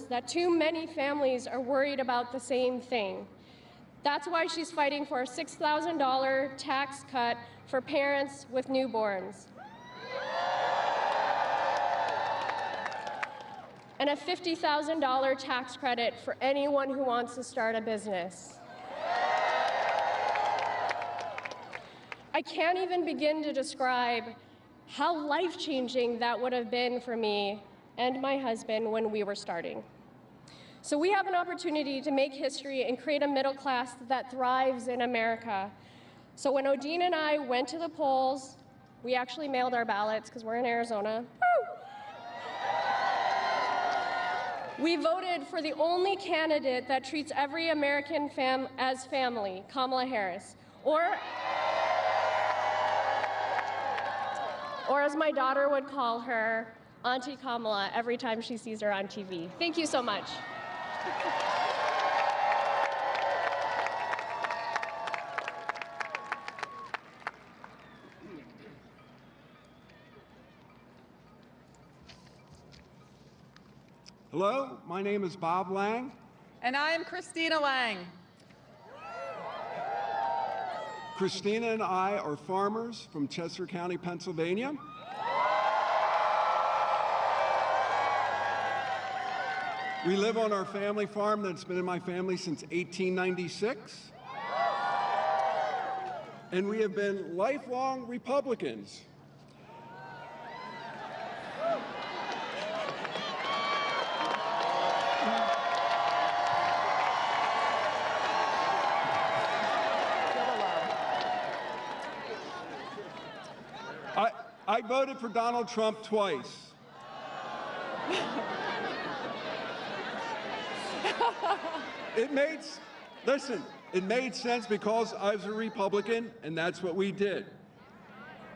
that too many families are worried about the same thing. That's why she's fighting for a $6,000 tax cut for parents with newborns, and a $50,000 tax credit for anyone who wants to start a business. I can't even begin to describe how life-changing that would have been for me and my husband when we were starting. So we have an opportunity to make history and create a middle class that thrives in America. So when Odine and I went to the polls, we actually mailed our ballots because we're in Arizona. We voted for the only candidate that treats every American as family, Kamala Harris, or as my daughter would call her, Auntie Kamala, every time she sees her on TV. Thank you so much. Hello, my name is Bob Lang. And I am Christina Lang. Christina and I are farmers from Chester County, Pennsylvania. We live on our family farm that's been in my family since 1896. And we have been lifelong Republicans. I voted for Donald Trump twice. It made sense because I was a Republican, and that's what we did.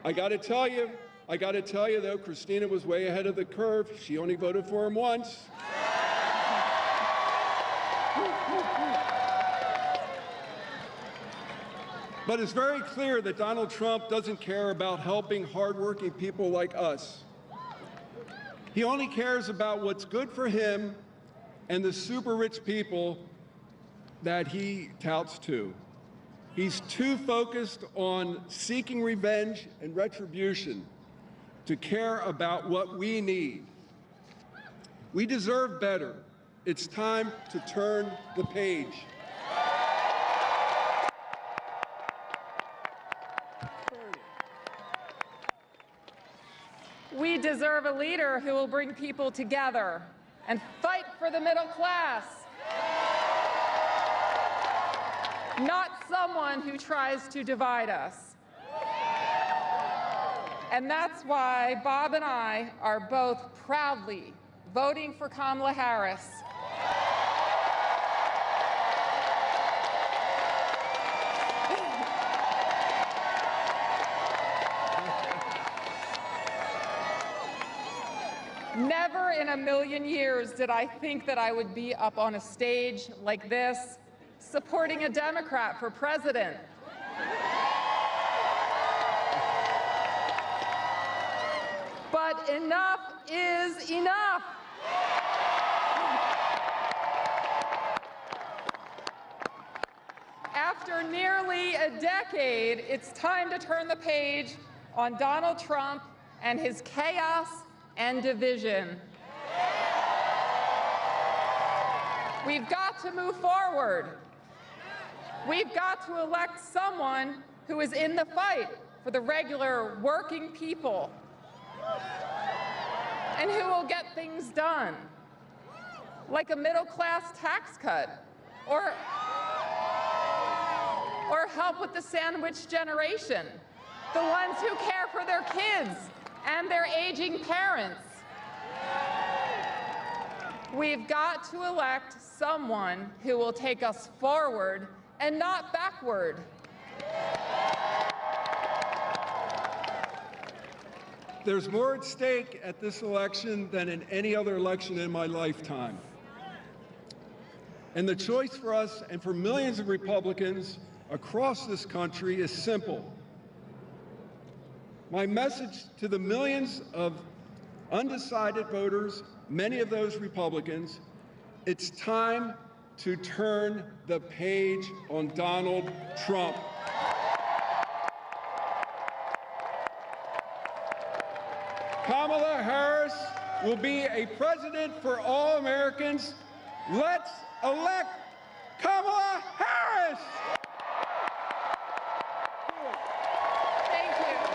I got to tell you though, Christina was way ahead of the curve. She only voted for him once. But it's very clear that Donald Trump doesn't care about helping hardworking people like us. He only cares about what's good for him and the super rich people that he touts to. He's too focused on seeking revenge and retribution to care about what we need. We deserve better. It's time to turn the page. We deserve a leader who will bring people together and fight for the middle class, not someone who tries to divide us. And that's why Bob and I are both proudly voting for Kamala Harris. Never in a million years did I think that I would be up on a stage like this, supporting a Democrat for president. But enough is enough. After nearly a decade, it's time to turn the page on Donald Trump and his chaos and division. We've got to move forward. We've got to elect someone who is in the fight for the regular working people and who will get things done, like a middle-class tax cut or help with the sandwich generation, the ones who care for their kids and their aging parents. We've got to elect someone who will take us forward and not backward. There's more at stake at this election than in any other election in my lifetime. And the choice for us and for millions of Republicans across this country is simple. My message to the millions of undecided voters, many of those Republicans, It's time to turn the page on Donald Trump. Kamala Harris will be a president for all Americans. Let's elect Kamala Harris! Thank you.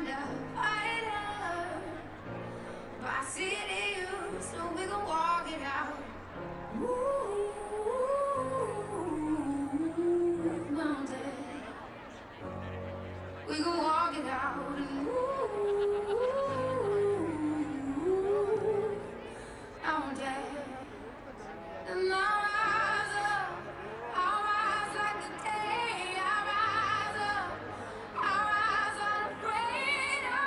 find a fighter. By city you, so we gon' walk it out. Ooh, mountain. We gon' walk it out. And ooh, mountain. And I'll rise up, I'll rise like the day. I'll rise up, I'll rise unafraid. I'll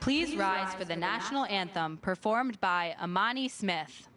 Please rise for the national anthem performed by Amani Smith.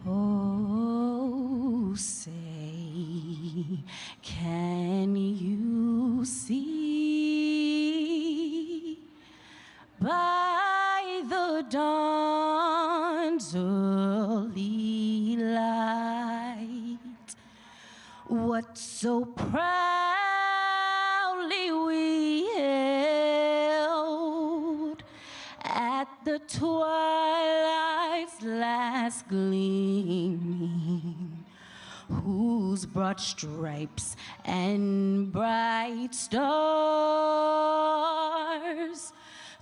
Oh, say, can you see by the dawn's early light what so proudly we held at the twilight's last gleaming, whose broad stripes and bright stars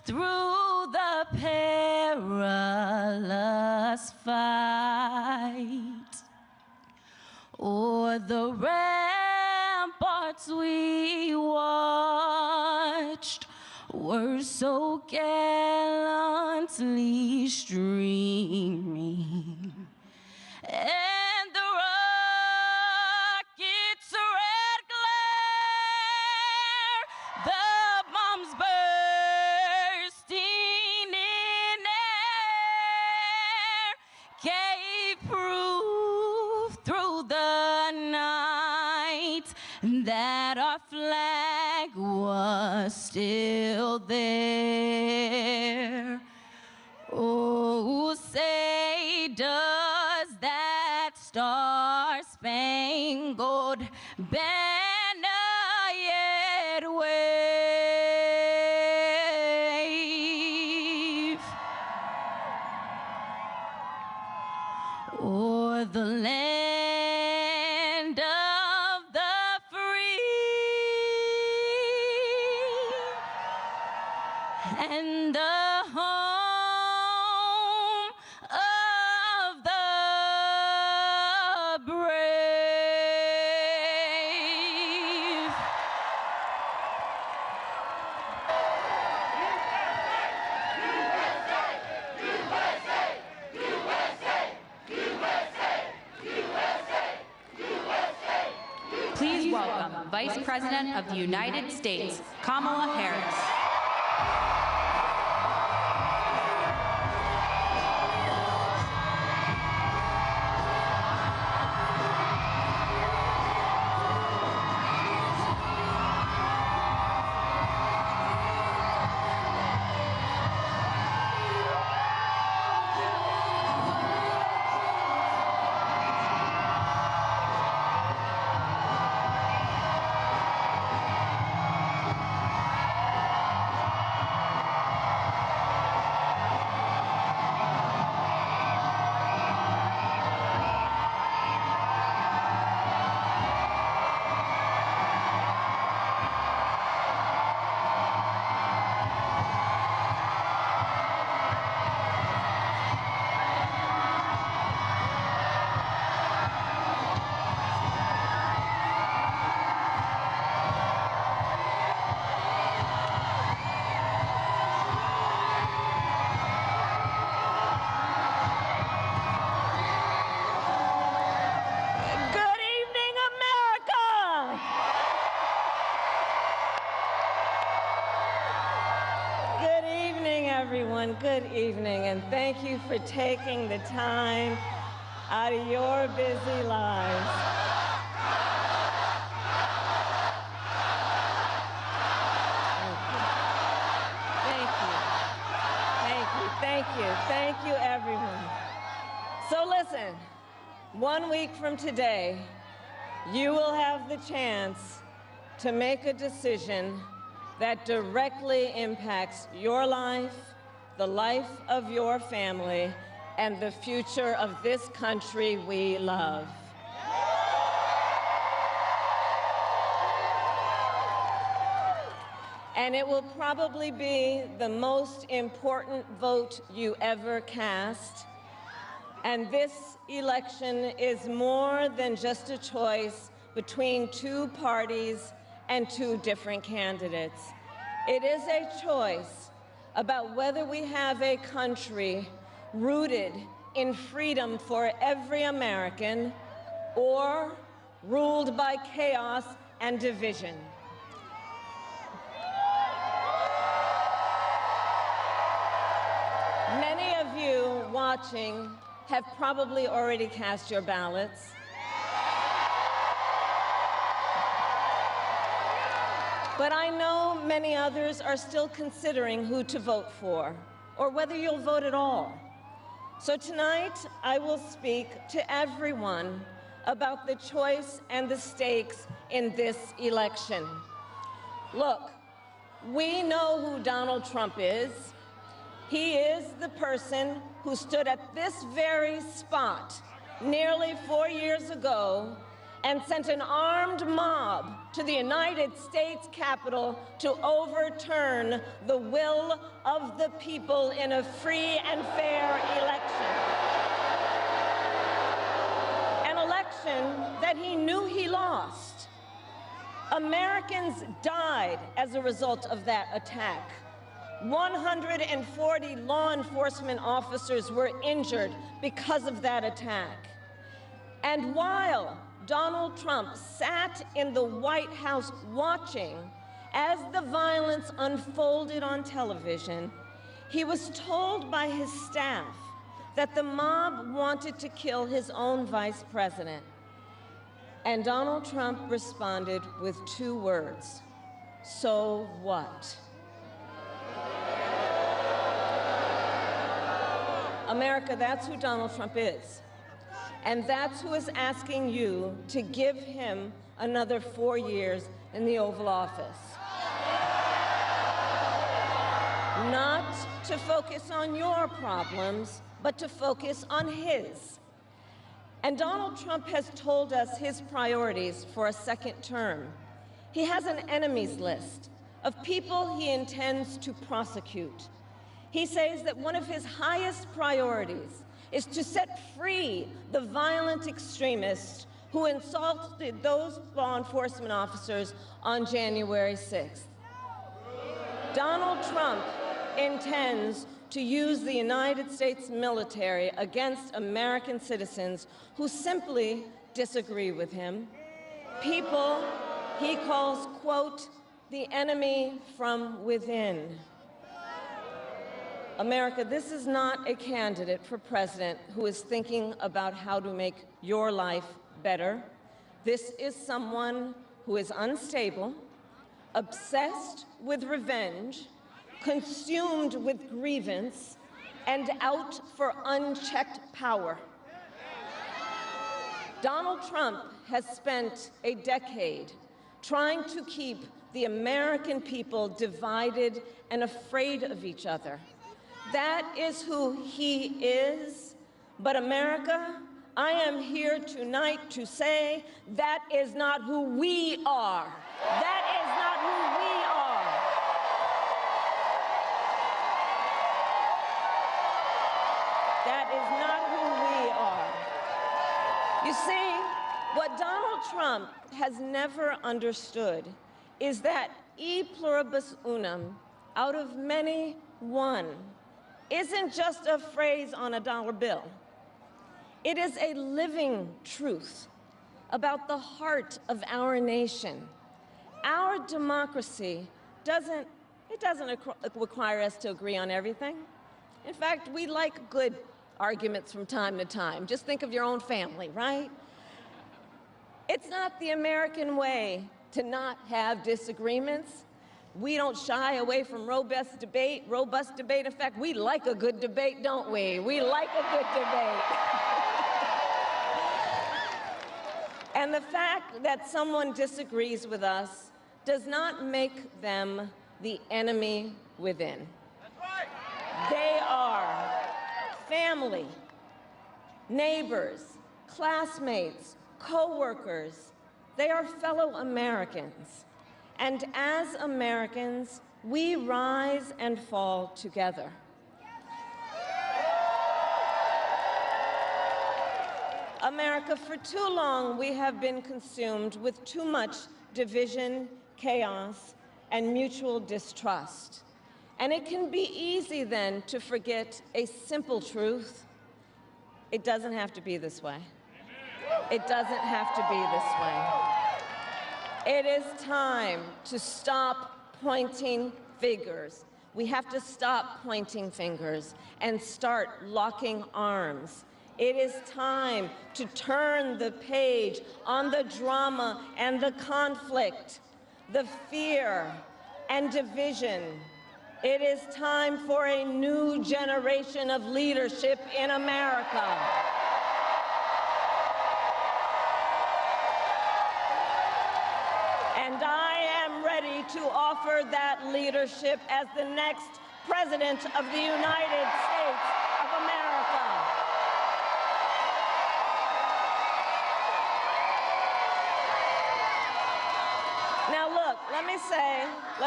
through the perilous fight o'er the ramparts we watched were so gallantly streaming, and the rocket's red glare, the bombs bursting in air, gave proof through the night that our flag was still there. Oh, say, does that star-spangled banner yet wave o'er the land of the free and the home of the brave? Please welcome Vice President of the United States, Kamala Harris. Everyone, good evening, and thank you for taking the time out of your busy lives. Thank you, everyone. So listen, 1 week from today, you will have the chance to make a decision that directly impacts your life, the life of your family and the future of this country we love. And it will probably be the most important vote you ever cast. And this election is more than just a choice between two parties and two different candidates. It is a choice about whether we have a country rooted in freedom for every American or ruled by chaos and division. Many of you watching have probably already cast your ballots. But I know many others are still considering who to vote for, or whether you'll vote at all. So tonight, I will speak to everyone about the choice and the stakes in this election. Look, we know who Donald Trump is. He is the person who stood at this very spot nearly 4 years ago and sent an armed mob to the United States Capitol to overturn the will of the people in a free and fair election. An election that he knew he lost. Americans died as a result of that attack. 140 law enforcement officers were injured because of that attack. And while Donald Trump sat in the White House watching as the violence unfolded on television, he was told by his staff that the mob wanted to kill his own vice president. And Donald Trump responded with 2 words: "So what?" America, that's who Donald Trump is. And that's who is asking you to give him another 4 years in the Oval Office. Not to focus on your problems, but to focus on his. And Donald Trump has told us his priorities for a second term. He has an enemies list of people he intends to prosecute. He says that one of his highest priorities is to set free the violent extremists who insulted those law enforcement officers on January 6th. Donald Trump intends to use the United States military against American citizens who simply disagree with him. People he calls, quote, the enemy from within. America, this is not a candidate for president who is thinking about how to make your life better. This is someone who is unstable, obsessed with revenge, consumed with grievance, and out for unchecked power. Donald Trump has spent a decade trying to keep the American people divided and afraid of each other. That is who he is. But America, I am here tonight to say that is not who we are. That is not who we are. That is not who we are. You see, what Donald Trump has never understood is that e pluribus unum, out of many, one, isn't just a phrase on a dollar bill. It is a living truth about the heart of our nation. Our democracy doesn't require us to agree on everything. In fact, we like good arguments from time to time. Just think of your own family, right? It's not the American way to not have disagreements. We don't shy away from robust debate. In fact, we like a good debate, don't we? We like a good debate. And the fact that someone disagrees with us does not make them the enemy within. That's right. They family, neighbors, classmates, co-workers. They are fellow Americans. And as Americans, we rise and fall together. America, for too long, we have been consumed with too much division, chaos, and mutual distrust. And it can be easy then to forget a simple truth. It doesn't have to be this way. It doesn't have to be this way. It is time to stop pointing fingers. We have to stop pointing fingers and start locking arms. It is time to turn the page on the drama and the conflict, the fear and division. It is time for a new generation of leadership in America. And I am ready to offer that leadership as the next President of the United States of America. Now look, let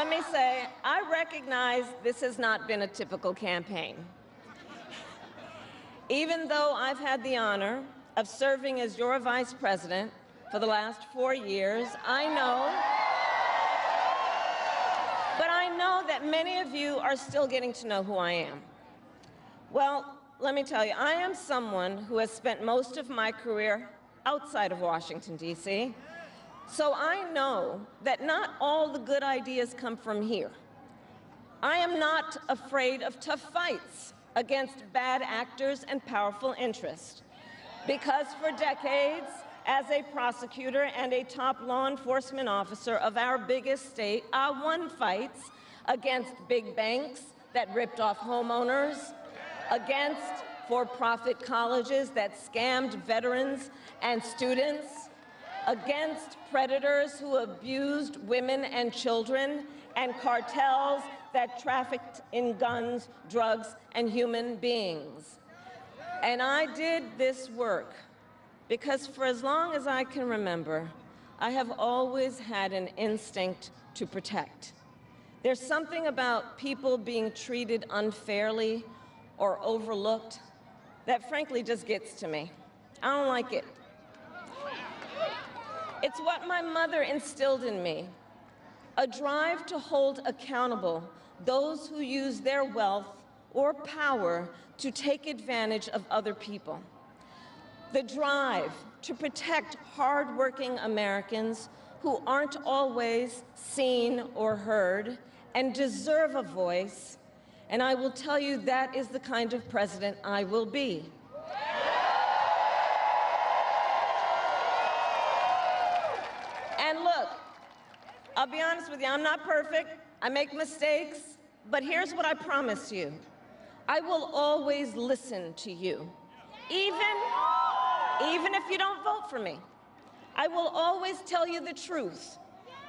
me say, I recognize this has not been a typical campaign. Even though I've had the honor of serving as your vice president for the last 4 years, I know that many of you are still getting to know who I am. Well, let me tell you, I am someone who has spent most of my career outside of Washington, D.C., so I know that not all the good ideas come from here. I am not afraid of tough fights against bad actors and powerful interests, because for decades, as a prosecutor and a top law enforcement officer of our biggest state, I won fights against big banks that ripped off homeowners, against for-profit colleges that scammed veterans and students, against predators who abused women and children, and cartels that trafficked in guns, drugs, and human beings. And I did this work because for as long as I can remember, I have always had an instinct to protect. There's something about people being treated unfairly or overlooked that frankly just gets to me. I don't like it. It's what my mother instilled in me, a drive to hold accountable those who use their wealth or power to take advantage of other people. The drive to protect hardworking Americans who aren't always seen or heard and deserve a voice, and I will tell you that is the kind of president I will be. And look, I'll be honest with you, I'm not perfect. I make mistakes, but here's what I promise you. I will always listen to you, even if you don't vote for me. I will always tell you the truth,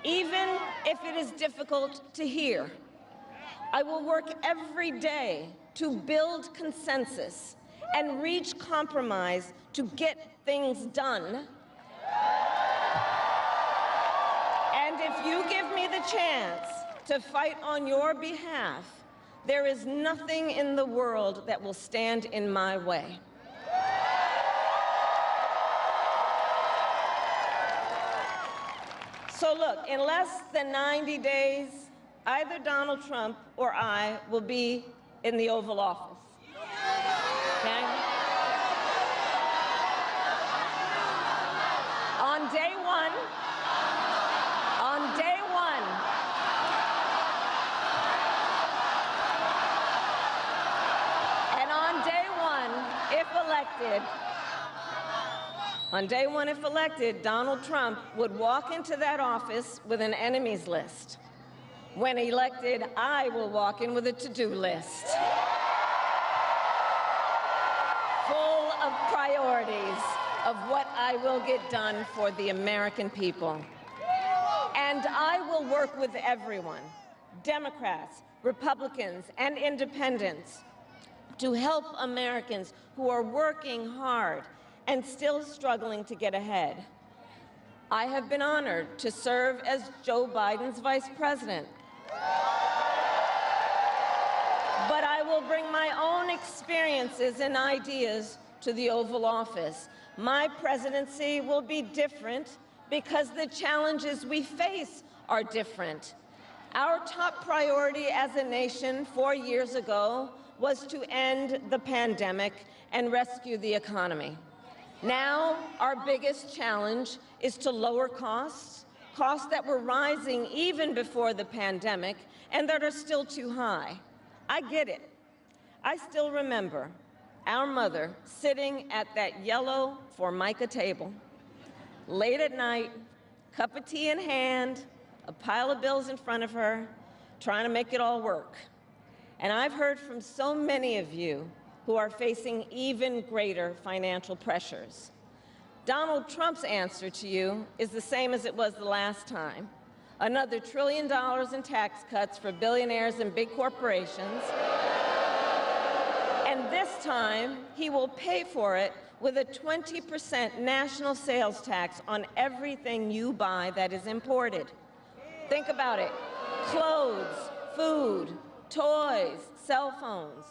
even if it is difficult to hear. I will work every day to build consensus and reach compromise to get things done. And if you give me the chance to fight on your behalf, there is nothing in the world that will stand in my way. So look, in less than 90 days, either Donald Trump or I will be in the Oval Office. Okay? On day one, if elected, Donald Trump would walk into that office with an enemies list. When elected, I will walk in with a to-do list, full of priorities of what I will get done for the American people. And I will work with everyone, Democrats, Republicans, and independents, to help Americans who are working hard and still struggling to get ahead. I have been honored to serve as Joe Biden's vice president. But I will bring my own experiences and ideas to the Oval Office. My presidency will be different because the challenges we face are different. Our top priority as a nation 4 years ago was to end the pandemic and rescue the economy. Now, our biggest challenge is to lower costs, costs that were rising even before the pandemic and that are still too high. I get it. I still remember our mother sitting at that yellow Formica table, late at night, cup of tea in hand, a pile of bills in front of her, trying to make it all work. And I've heard from so many of you who are facing even greater financial pressures. Donald Trump's answer to you is the same as it was the last time. Another $1 trillion in tax cuts for billionaires and big corporations. And this time, he will pay for it with a 20% national sales tax on everything you buy that is imported. Think about it. Clothes, food, toys, cell phones.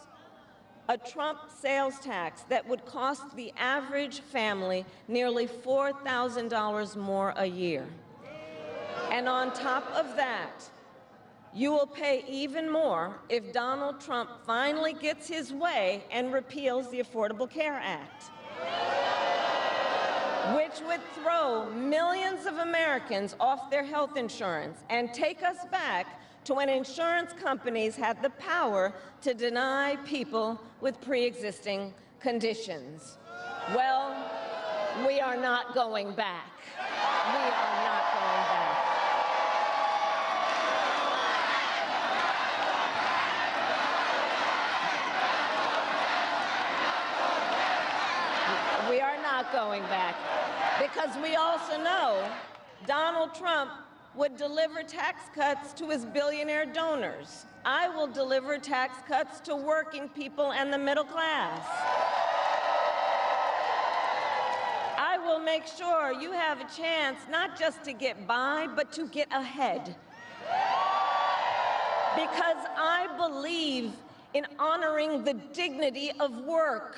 A Trump sales tax that would cost the average family nearly $4,000 more a year. And on top of that, you will pay even more if Donald Trump finally gets his way and repeals the Affordable Care Act, which would throw millions of Americans off their health insurance and take us back to when insurance companies had the power to deny people with pre-existing conditions. Well, we are not going back. We are not going back. We are not going back, because we also know Donald Trump would deliver tax cuts to his billionaire donors. I will deliver tax cuts to working people and the middle class. I will make sure you have a chance not just to get by, but to get ahead. Because I believe in honoring the dignity of work.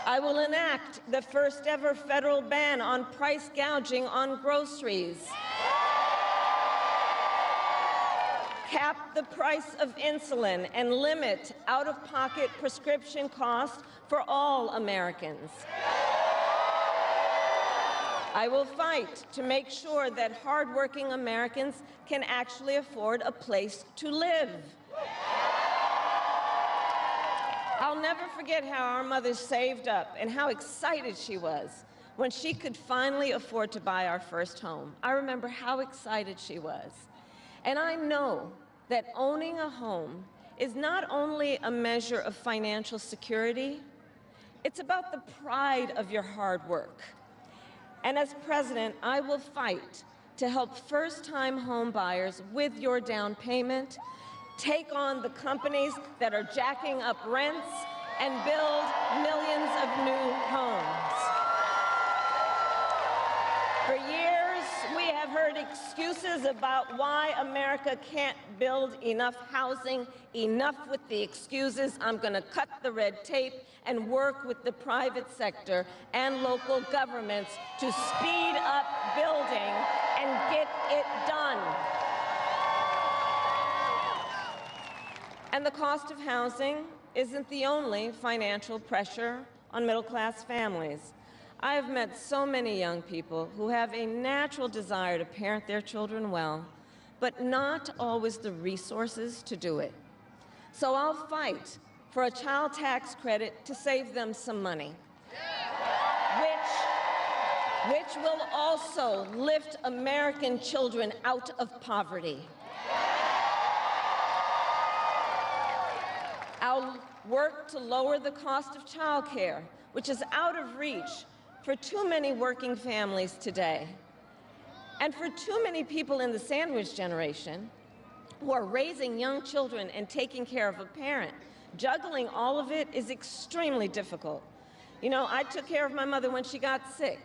I will enact the first ever federal ban on price gouging on groceries. Cap the price of insulin and limit out-of-pocket prescription costs for all Americans. I will fight to make sure that hardworking Americans can actually afford a place to live. I'll never forget how our mother saved up and how excited she was when she could finally afford to buy our first home. I remember how excited she was. And I know that owning a home is not only a measure of financial security, it's about the pride of your hard work. And as president, I will fight to help first-time home buyers with your down payment, take on the companies that are jacking up rents, and build millions of new homes. For years, we have heard excuses about why America can't build enough housing. Enough with the excuses. I'm going to cut the red tape and work with the private sector and local governments to speed up building and get it done. And the cost of housing isn't the only financial pressure on middle-class families. I have met so many young people who have a natural desire to parent their children well, but not always the resources to do it. So I'll fight for a child tax credit to save them some money, which will also lift American children out of poverty. I'll work to lower the cost of childcare, which is out of reach for too many working families today. And for too many people in the sandwich generation, who are raising young children and taking care of a parent. Juggling all of it is extremely difficult. You know, I took care of my mother when she got sick,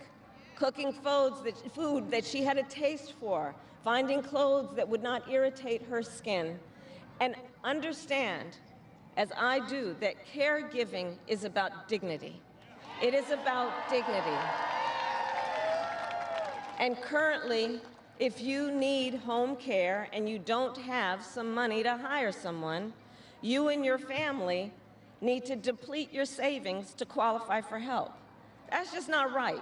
cooking food that she had a taste for, finding clothes that would not irritate her skin, and understand, as I do, that caregiving is about dignity. It is about dignity. And currently, if you need home care and you don't have some money to hire someone, you and your family need to deplete your savings to qualify for help. That's just not right.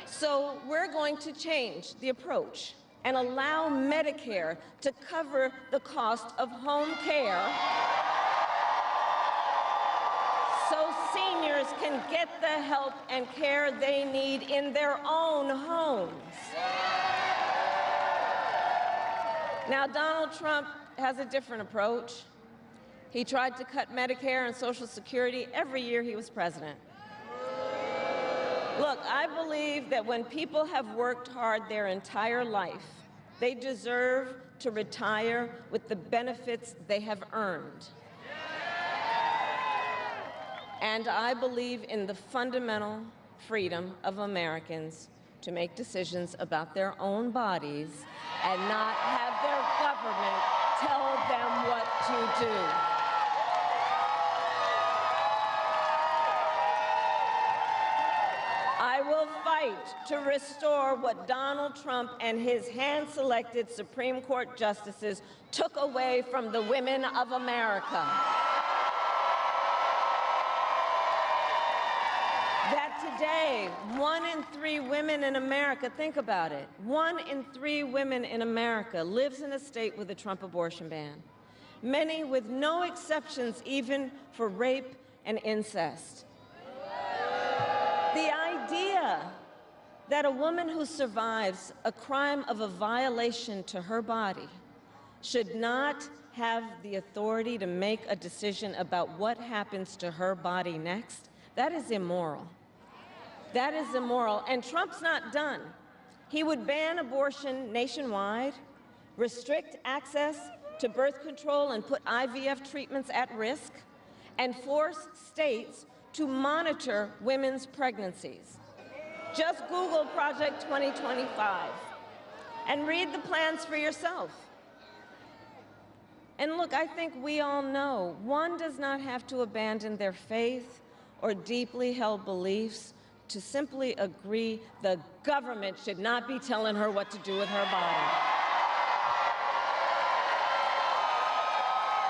So we're going to change the approach and allow Medicare to cover the cost of home care so seniors can get the help and care they need in their own homes. Now, Donald Trump has a different approach. He tried to cut Medicare and Social Security every year he was president. Look, I believe that when people have worked hard their entire life, they deserve to retire with the benefits they have earned. And I believe in the fundamental freedom of Americans to make decisions about their own bodies and not have their government tell them what to do. I will fight to restore what Donald Trump and his hand-selected Supreme Court justices took away from the women of America. That today, 1 in 3 women in America, think about it, 1 in 3 women in America lives in a state with a Trump abortion ban, many with no exceptions even for rape and incest. The idea that a woman who survives a crime of a violation to her body should not have the authority to make a decision about what happens to her body next, that is immoral. That is immoral. And Trump's not done. He would ban abortion nationwide, restrict access to birth control and put IVF treatments at risk, and force states to monitor women's pregnancies. Just Google Project 2025 and read the plans for yourself. And look, I think we all know one does not have to abandon their faith or deeply held beliefs to simply agree the government should not be telling her what to do with her body.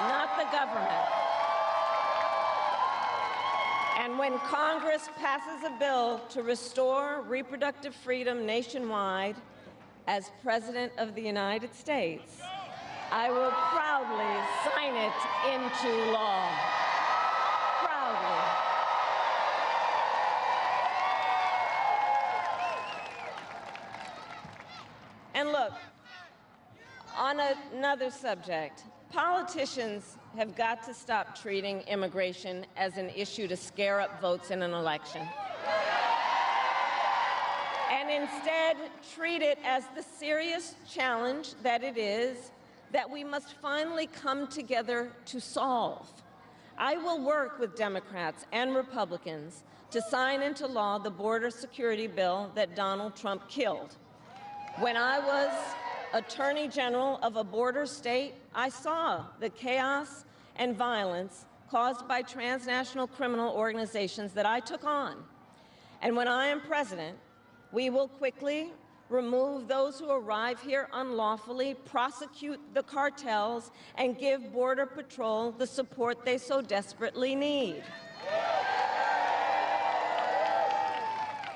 Not the government. And when Congress passes a bill to restore reproductive freedom nationwide, as President of the United States, I will proudly sign it into law. Proudly. And look, on another subject, politicians have got to stop treating immigration as an issue to scare up votes in an election. And instead treat it as the serious challenge that it is that we must finally come together to solve. I will work with Democrats and Republicans to sign into law the border security bill that Donald Trump killed. When I was Attorney General of a border state, I saw the chaos and violence caused by transnational criminal organizations that I took on. And when I am president, we will quickly remove those who arrive here unlawfully, prosecute the cartels, and give Border Patrol the support they so desperately need.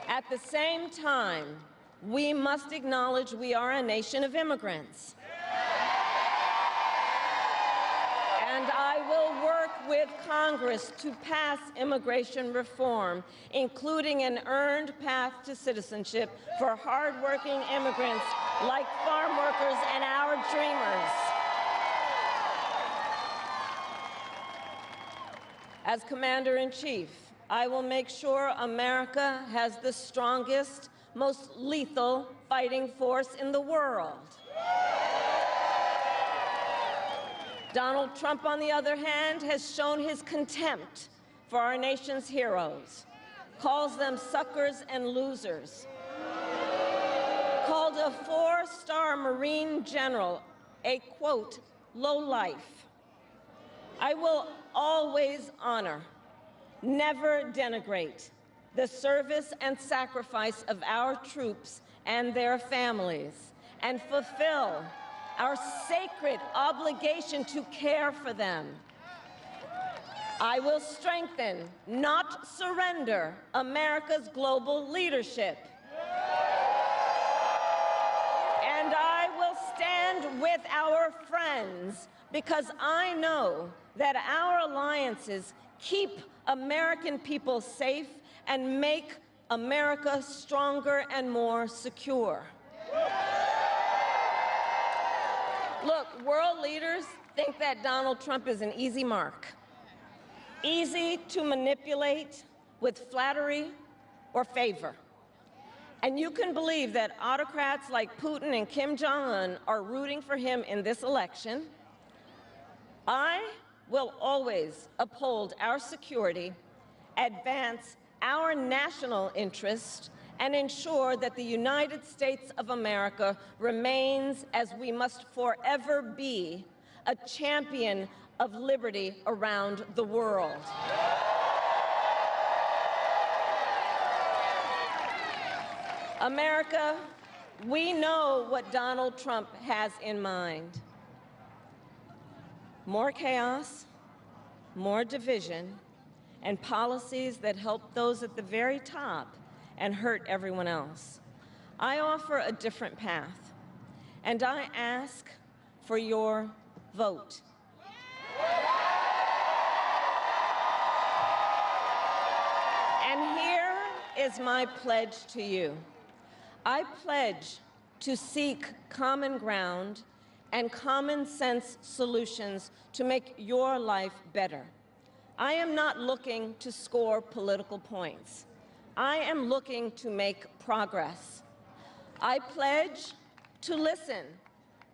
At the same time, we must acknowledge we are a nation of immigrants. And I will work with Congress to pass immigration reform, including an earned path to citizenship for hardworking immigrants like farm workers and our dreamers. As Commander-in-Chief, I will make sure America has the strongest, most lethal fighting force in the world. Donald Trump, on the other hand, has shown his contempt for our nation's heroes, calls them suckers and losers, called a 4-star Marine general a, quote, lowlife. I will always honor, never denigrate, the service and sacrifice of our troops and their families, and fulfill our sacred obligation to care for them. I will strengthen, not surrender, America's global leadership. And I will stand with our friends because I know that our alliances keep American people safe and make America stronger and more secure. Look, world leaders think that Donald Trump is an easy mark, easy to manipulate with flattery or favor. And you can believe that autocrats like Putin and Kim Jong-un are rooting for him in this election. I will always uphold our security, advance our national interest, and ensure that the United States of America remains, as we must forever be, a champion of liberty around the world. America, we know what Donald Trump has in mind. More chaos, more division, and policies that help those at the very top and hurt everyone else. I offer a different path, and I ask for your vote. And here is my pledge to you. I pledge to seek common ground and common sense solutions to make your life better. I am not looking to score political points. I am looking to make progress. I pledge to listen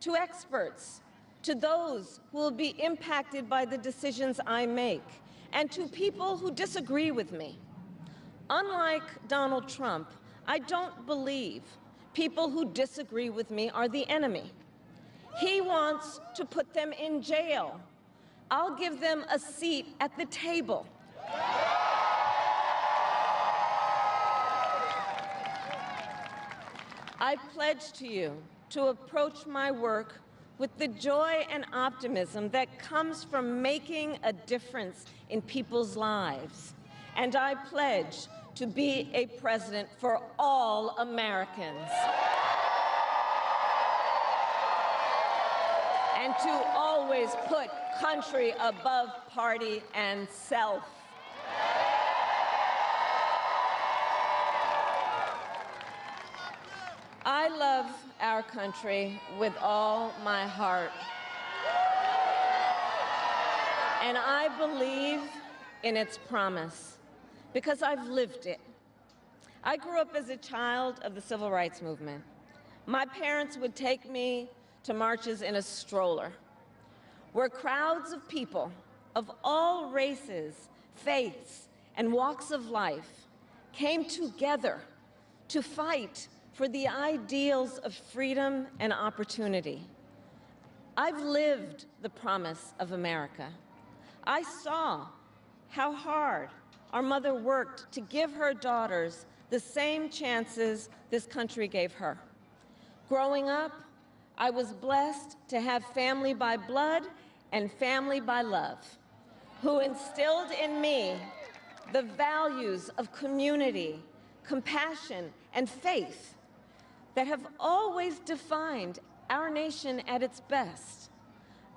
to experts, to those who will be impacted by the decisions I make, and to people who disagree with me. Unlike Donald Trump, I don't believe people who disagree with me are the enemy. He wants to put them in jail. I'll give them a seat at the table. I pledge to you to approach my work with the joy and optimism that comes from making a difference in people's lives. And I pledge to be a president for all Americans. And to always put country above party and self. I love our country with all my heart. And I believe in its promise because I've lived it. I grew up as a child of the Civil Rights Movement. My parents would take me to marches in a stroller, where crowds of people of all races, faiths, and walks of life came together to fight for the ideals of freedom and opportunity. I've lived the promise of America. I saw how hard our mother worked to give her daughters the same chances this country gave her. Growing up, I was blessed to have family by blood and family by love, who instilled in me the values of community, compassion, and faith that have always defined our nation at its best.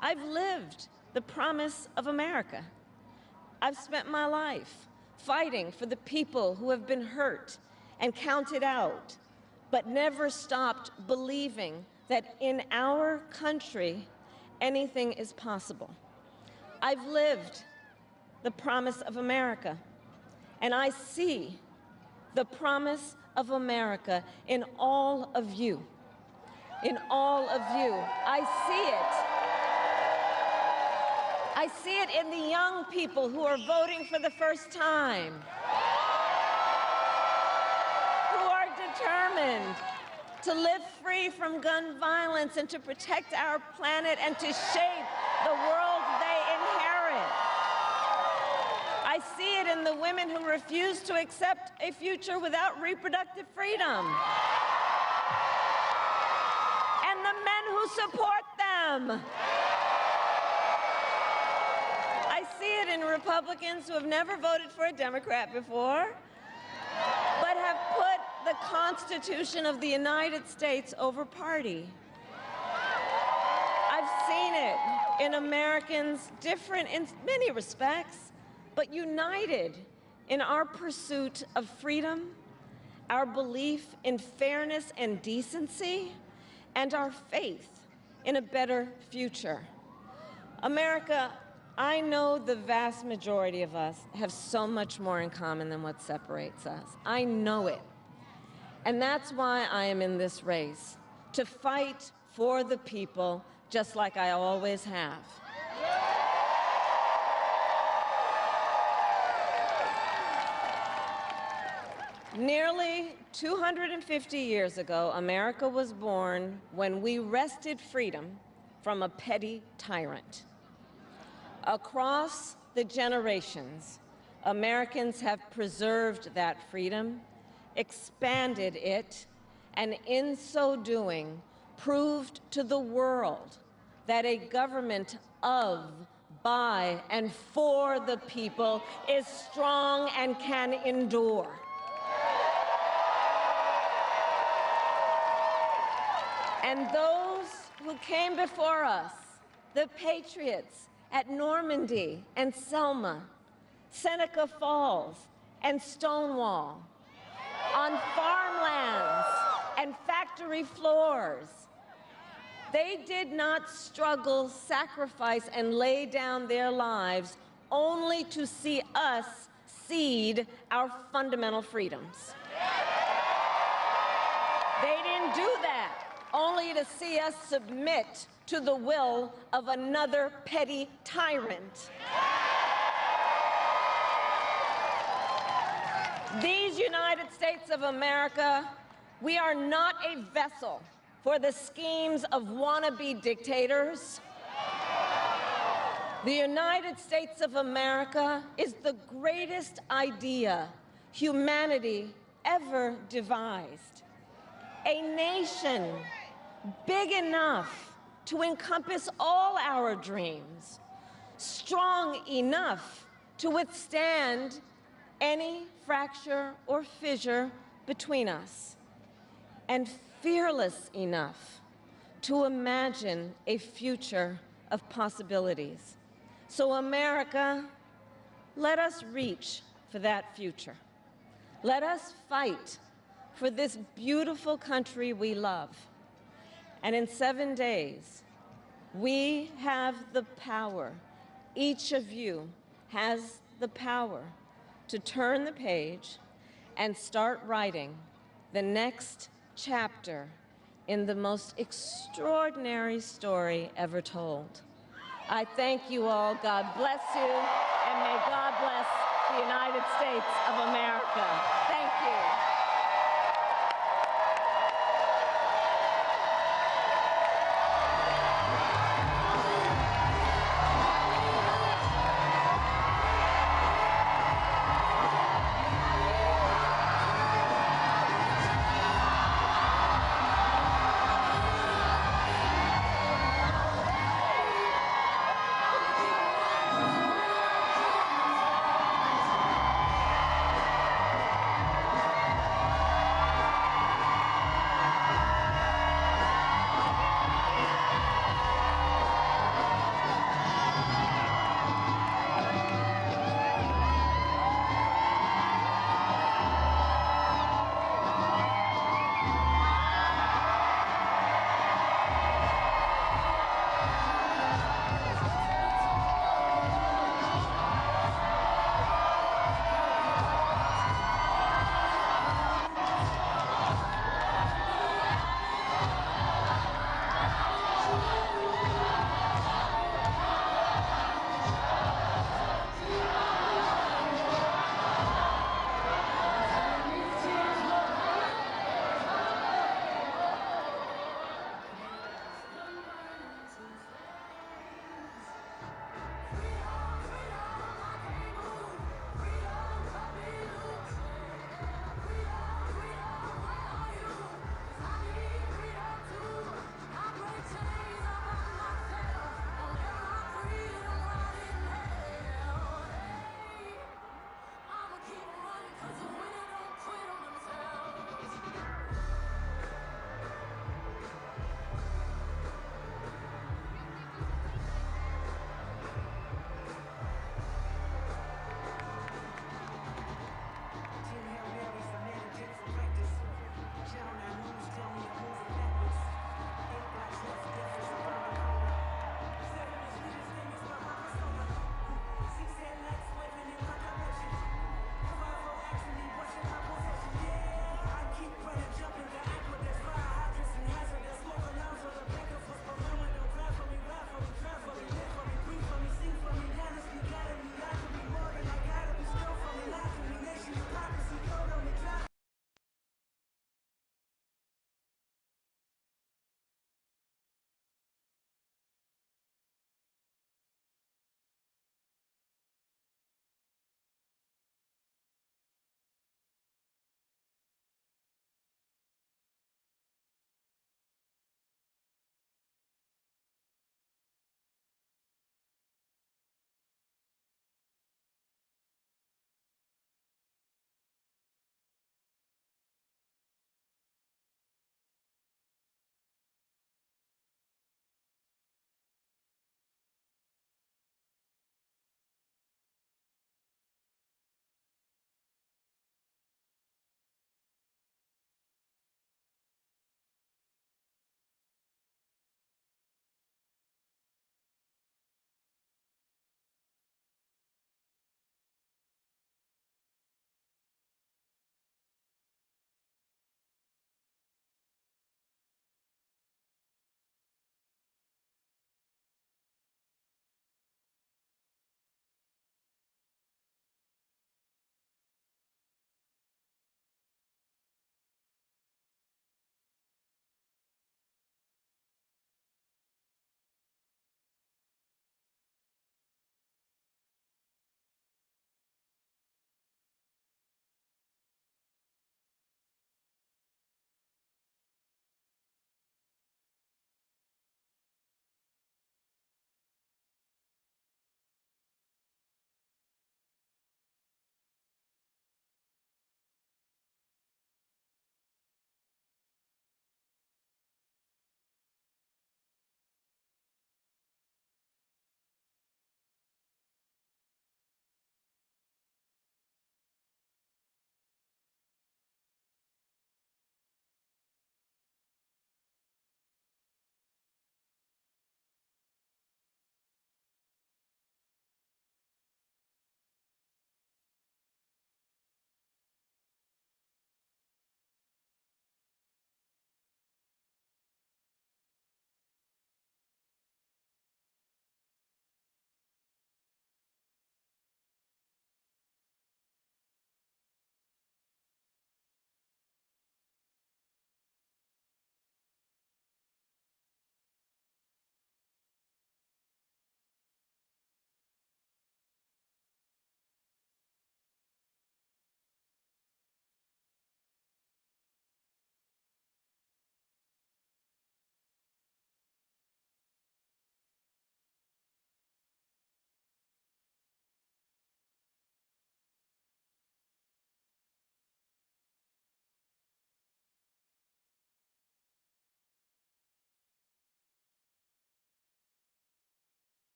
I've lived the promise of America. I've spent my life fighting for the people who have been hurt and counted out, but never stopped believing that in our country, anything is possible. I've lived the promise of America, and I see the promise of America in all of you. In all of you. I see it. I see it in the young people who are voting for the first time, who are determined to live free from gun violence and to protect our planet and to shape the world they inherit. I see it in the women who refuse to accept a future without reproductive freedom, and the men who support them. I see it in Republicans who have never voted for a Democrat before, but have put the Constitution of the United States over party. I've seen it in Americans different in many respects, but united in our pursuit of freedom, our belief in fairness and decency, and our faith in a better future. America, I know the vast majority of us have so much more in common than what separates us. I know it. And that's why I am in this race, to fight for the people, just like I always have. Nearly 250 years ago, America was born when we wrested freedom from a petty tyrant. Across the generations, Americans have preserved that freedom, expanded it, and in so doing, proved to the world that a government of, by, and for the people is strong and can endure. And those who came before us, the patriots at Normandy and Selma, Seneca Falls and Stonewall, on farmlands and factory floors, they did not struggle, sacrifice, and lay down their lives only to see us cede our fundamental freedoms. They didn't do that only to see us submit to the will of another petty tyrant. These United States of America, we are not a vessel for the schemes of wannabe dictators. The United States of America is the greatest idea humanity ever devised. A nation big enough to encompass all our dreams, strong enough to withstand any fracture or fissure between us, and fearless enough to imagine a future of possibilities. So America, let us reach for that future. Let us fight for this beautiful country we love. And in 7 days, we have the power, each of you has the power to turn the page and start writing the next chapter in the most extraordinary story ever told. I thank you all. God bless you, and may God bless the United States of America. Thank you.